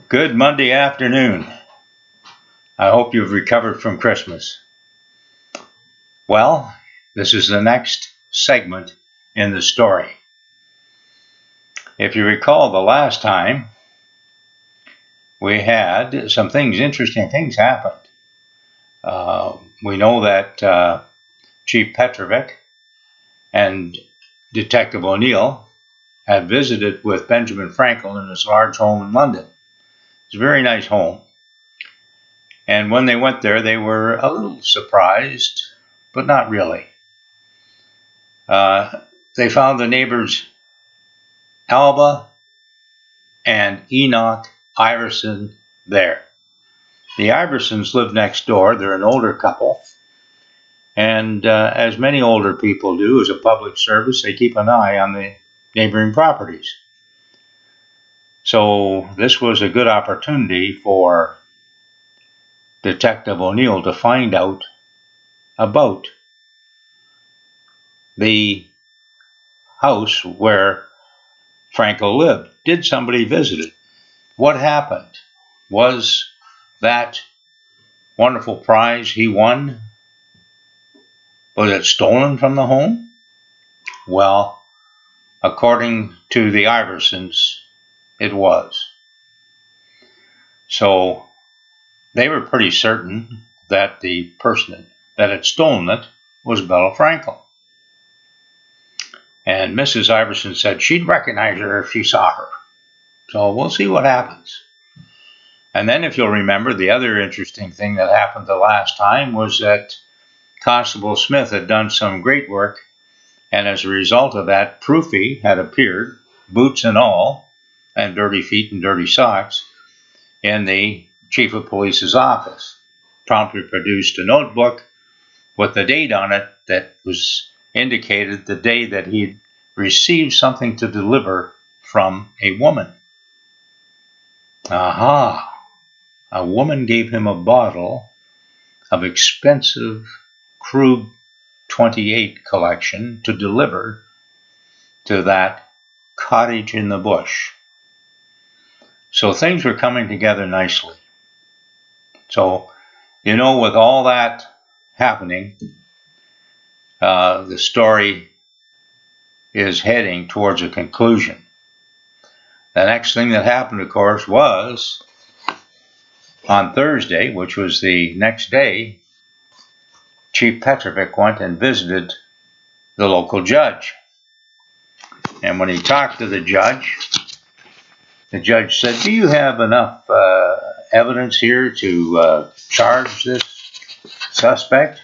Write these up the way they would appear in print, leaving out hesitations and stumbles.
Good Monday afternoon. I hope you've recovered from Christmas. Well, this is the next segment in the story. If you recall the last time, we had some interesting things happened. We know that Chief Petrovic and Detective O'Neill had visited with Benjamin Frankel in his large home in London. It's a very nice home. And when they went there, they were a little surprised, but not really. They found the neighbors Alba and Enoch Iverson there. The Iversons live next door. They're an older couple. And as many older people do, as a public service, they keep an eye on the neighboring properties. So this was a good opportunity for Detective O'Neill to find out about the house where Frankel lived. Did somebody visit it? What happened? Was that wonderful prize he won, was it stolen from the home? Well, according to the Iversons, it was. So they were pretty certain that the person that had stolen it was Bella Frankel. And Mrs. Iverson said she'd recognize her if she saw her. So we'll see what happens. And then, if you'll remember, the other interesting thing that happened the last time was that Constable Smith had done some great work, and as a result of that, Proofie had appeared, boots and all, and dirty feet and dirty socks, in the Chief of Police's office. Promptly produced a notebook with the date on it that was indicated the day that he'd received something to deliver from a woman. Aha! A woman gave him a bottle of expensive Krug 28 collection to deliver to that cottage in the bush. So things were coming together nicely. So, with all that happening, the story is heading towards a conclusion. The next thing that happened, of course, was on Thursday, which was the next day, Chief Petrovic went and visited the local judge. And when he talked to the judge said, "Do you have enough evidence here to charge this suspect?"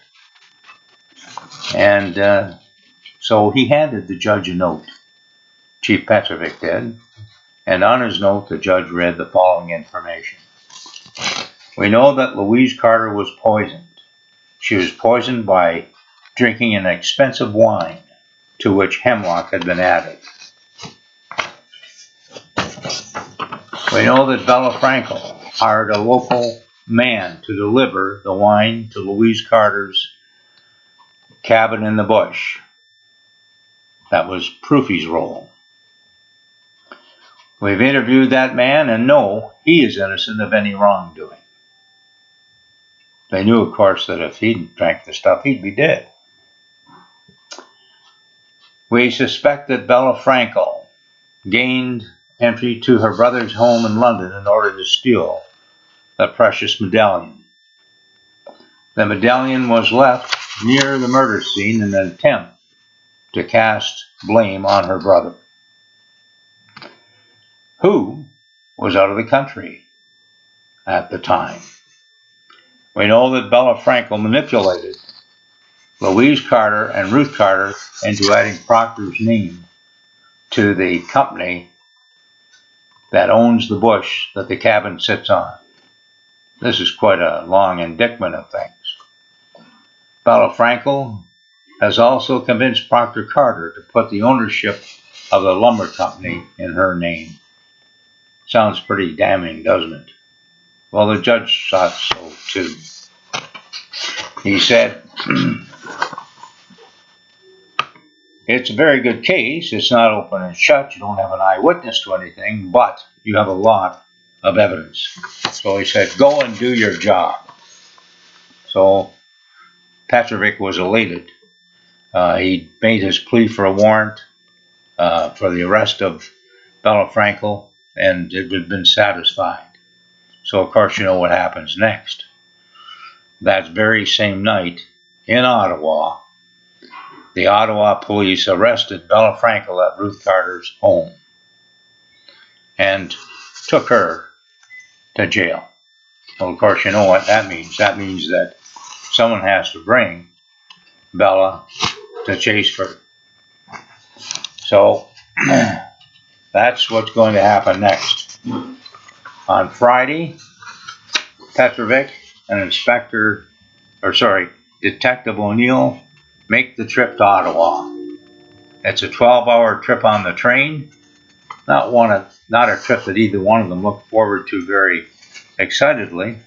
And so he handed the judge a note. Chief Petrovic did. And on his note, the judge read the following information. We know that Louise Carter was poisoned. She was poisoned by drinking an expensive wine to which hemlock had been added. We know that Bella Frankel hired a local man to deliver the wine to Louise Carter's cabin in the bush. That was Proofie's role. We've interviewed that man and know he is innocent of any wrongdoing. They knew, of course, that if he drank the stuff, he'd be dead. We suspect that Bella Frankel gained entry to her brother's home in London in order to steal the precious medallion. The medallion was left near the murder scene in an attempt to cast blame on her brother, who was out of the country at the time. We know that Bella Frankel manipulated Louise Carter and Ruth Carter into adding Proctor's name to the company that owns the bush that the cabin sits on. This is quite a long indictment of things. Bella Frankel has also convinced Proctor Carter to put the ownership of the lumber company in her name. Sounds pretty damning, doesn't it? Well, the judge thought so too. He said, it's a very good case. It's not open and shut. You don't have an eyewitness to anything, but you have a lot of evidence. So he said, go and do your job. So Petrovic was elated. He made his plea for a warrant for the arrest of Bella Frankel, and it had been satisfied. So, of course, you know what happens next. That very same night in Ottawa, the Ottawa police arrested Bella Frankel at Ruth Carter's home and took her to jail. Well, of course, you know what that means. That means that someone has to bring Bella to Chaseford. So that's what's going to happen next. On Friday, Petrovic and Detective O'Neill make the trip to Ottawa. It's a 12-hour trip on the train. Not a trip that either one of them looked forward to very excitedly,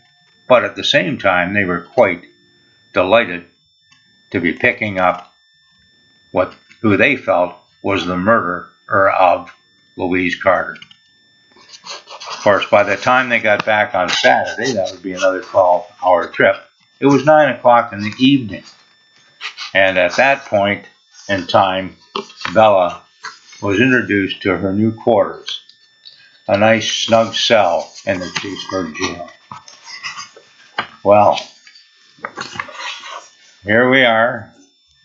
but at the same time, they were quite delighted to be picking up who they felt was the murderer of Louise Carter. Of course, by the time they got back on Saturday, that would be another 12-hour trip, it was 9 o'clock in the evening. And at that point in time, Bella was introduced to her new quarters, a nice snug cell in the Chaseford jail. Well, here we are,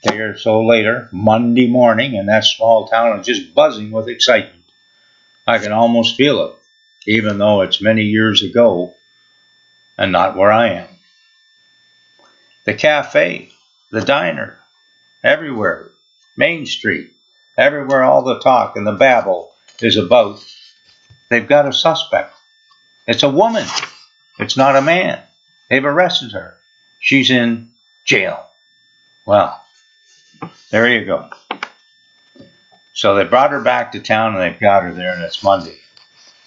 a day or so later, Monday morning, and that small town is just buzzing with excitement. I can almost feel it, even though it's many years ago and not where I am. The cafe, the diner, everywhere, Main Street, everywhere all the talk and the babble is about, they've got a suspect. It's a woman. It's not a man. They've arrested her. She's in jail. Well, there you go. So they brought her back to town and they've got her there, and it's Monday.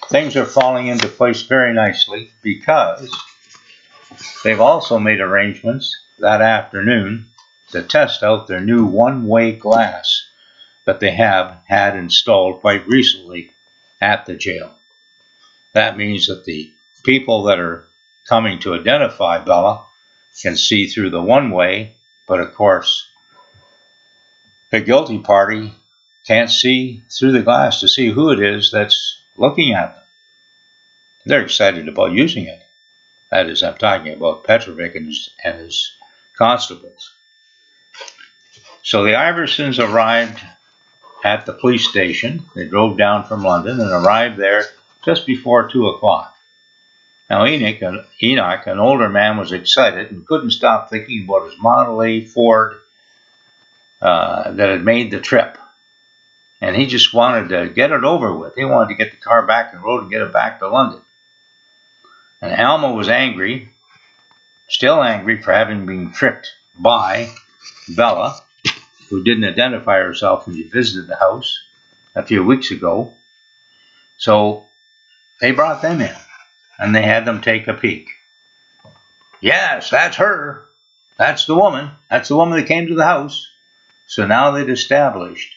Things are falling into place very nicely because they've also made arrangements that afternoon to test out their new one-way glass that they have had installed quite recently at the jail. That means that the people that are coming to identify Bella can see through the one-way, but of course, the guilty party can't see through the glass to see who it is that's looking at them. They're excited about using it. That is, I'm talking about Petrovic and his constables. So the Iversons arrived at the police station. They drove down from London and arrived there just before 2 o'clock. Now Enoch, an older man, was excited and couldn't stop thinking about his Model A Ford that had made the trip. And he just wanted to get it over with. He wanted to get the car back on the road and get it back to London. And Alma was angry, still angry for having been tricked by Bella, who didn't identify herself when she visited the house a few weeks ago. So they brought them in, and they had them take a peek. Yes, that's her. That's the woman. That's the woman that came to the house. So now they'd established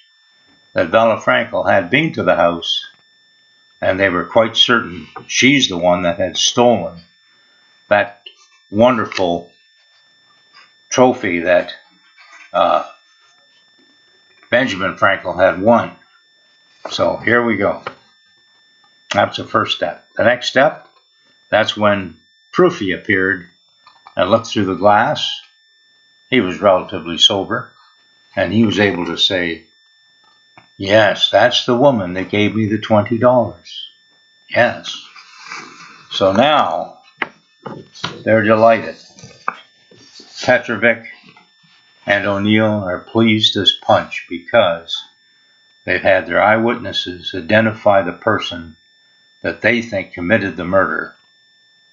that Bella Frankel had been to the house, and they were quite certain she's the one that had stolen that wonderful trophy that Benjamin Frankel had won. So here we go. That's the first step. The next step, that's when Proofie appeared and looked through the glass. He was relatively sober, and he was able to say, yes, that's the woman that gave me the $20. Yes. So now they're delighted. Petrovic and O'Neill are pleased as punch because they've had their eyewitnesses identify the person that they think committed the murder,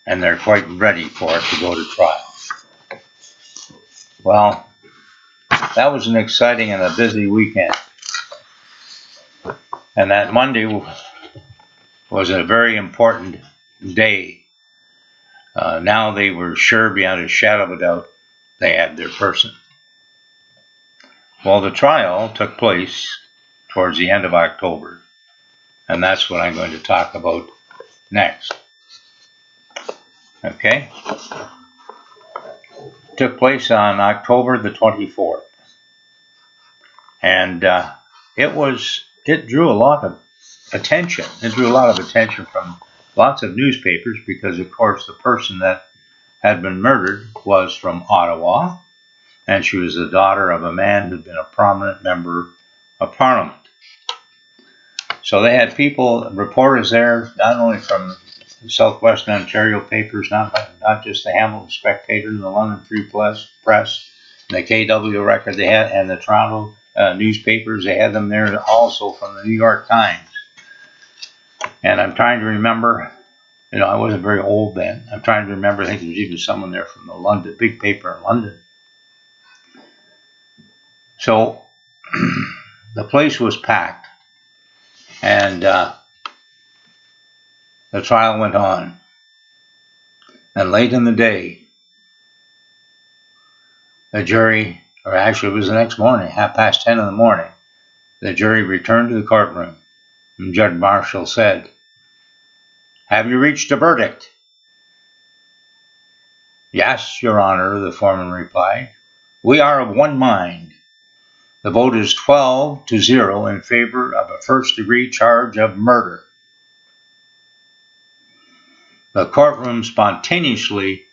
and they're quite ready for it to go to trial. Well, that was an exciting and a busy weekend. And that Monday was a very important day. Now they were sure beyond a shadow of a doubt they had their person. Well, the trial took place towards the end of October, and that's what I'm going to talk about next. Okay? Took place on October the 24th. And it drew a lot of attention. It drew a lot of attention from lots of newspapers because, of course, the person that had been murdered was from Ottawa, and she was the daughter of a man who'd been a prominent member of Parliament. So they had people, reporters there, not only from the Southwestern Ontario papers, not just the Hamilton Spectator and the London Free Press, and the KW Record they had, and the Toronto newspapers, they had them there also from the New York Times. And I'm trying to remember, I wasn't very old then. I'm trying to remember, I think there was even someone there from the London, big paper in London. So the place was packed, and the trial went on. And late in the day, the jury, or actually it was the next morning, 10:30 in the morning, the jury returned to the courtroom, and Judge Marshall said, "Have you reached a verdict?" "Yes, Your Honor," the foreman replied. "We are of one mind. The vote is 12-0 in favor of a first-degree charge of murder." The courtroom spontaneously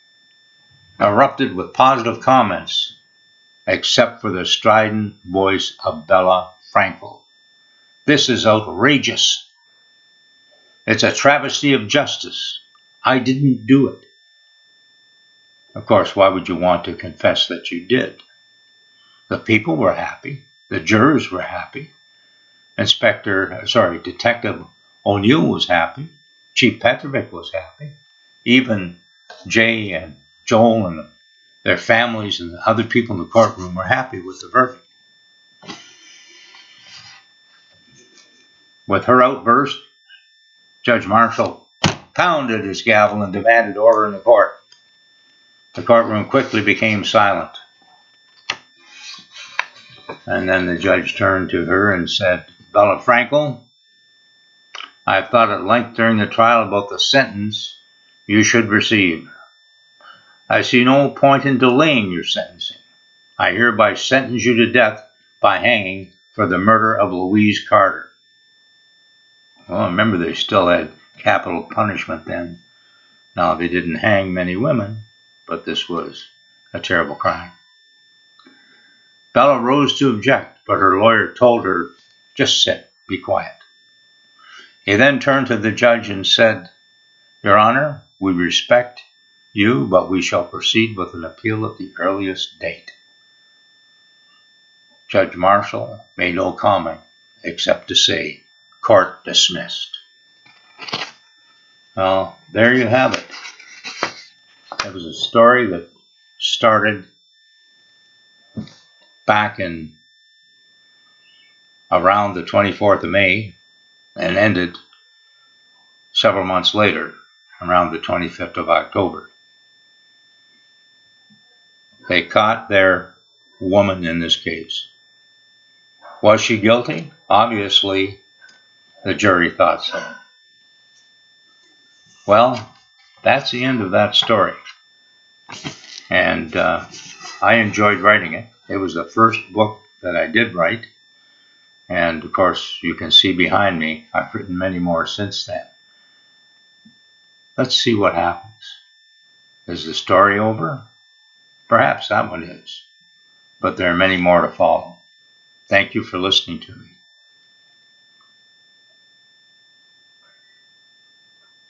erupted with positive comments, except for the strident voice of Bella Frankel. "This is outrageous. It's a travesty of justice. I didn't do it." Of course, why would you want to confess that you did? The people were happy. The jurors were happy. Detective O'Neill was happy. Chief Petrovic was happy. Even Jay and Joel and their families and the other people in the courtroom were happy with the verdict. With her outburst, Judge Marshall pounded his gavel and demanded order in the court. The courtroom quickly became silent. And then the judge turned to her and said, "Bella Frankel, I have thought at length during the trial about the sentence you should receive. I see no point in delaying your sentencing. I hereby sentence you to death by hanging for the murder of Louise Carter." Well, remember, they still had capital punishment then. Now, they didn't hang many women, but this was a terrible crime. Bella rose to object, but her lawyer told her, "Just sit, be quiet." He then turned to the judge and said, "Your Honor, we respect you, but we shall proceed with an appeal at the earliest date." Judge Marshall made no comment except to say, "Court dismissed." Well, there you have it. It was a story that started back in around the 24th of May and ended several months later, around the 25th of October. They caught their woman in this case. Was she guilty? Obviously, the jury thought so. Well, that's the end of that story. And I enjoyed writing it. It was the first book that I did write. And of course, you can see behind me, I've written many more since then. Let's see what happens. Is the story over? Perhaps that one is. But there are many more to follow. Thank you for listening to me.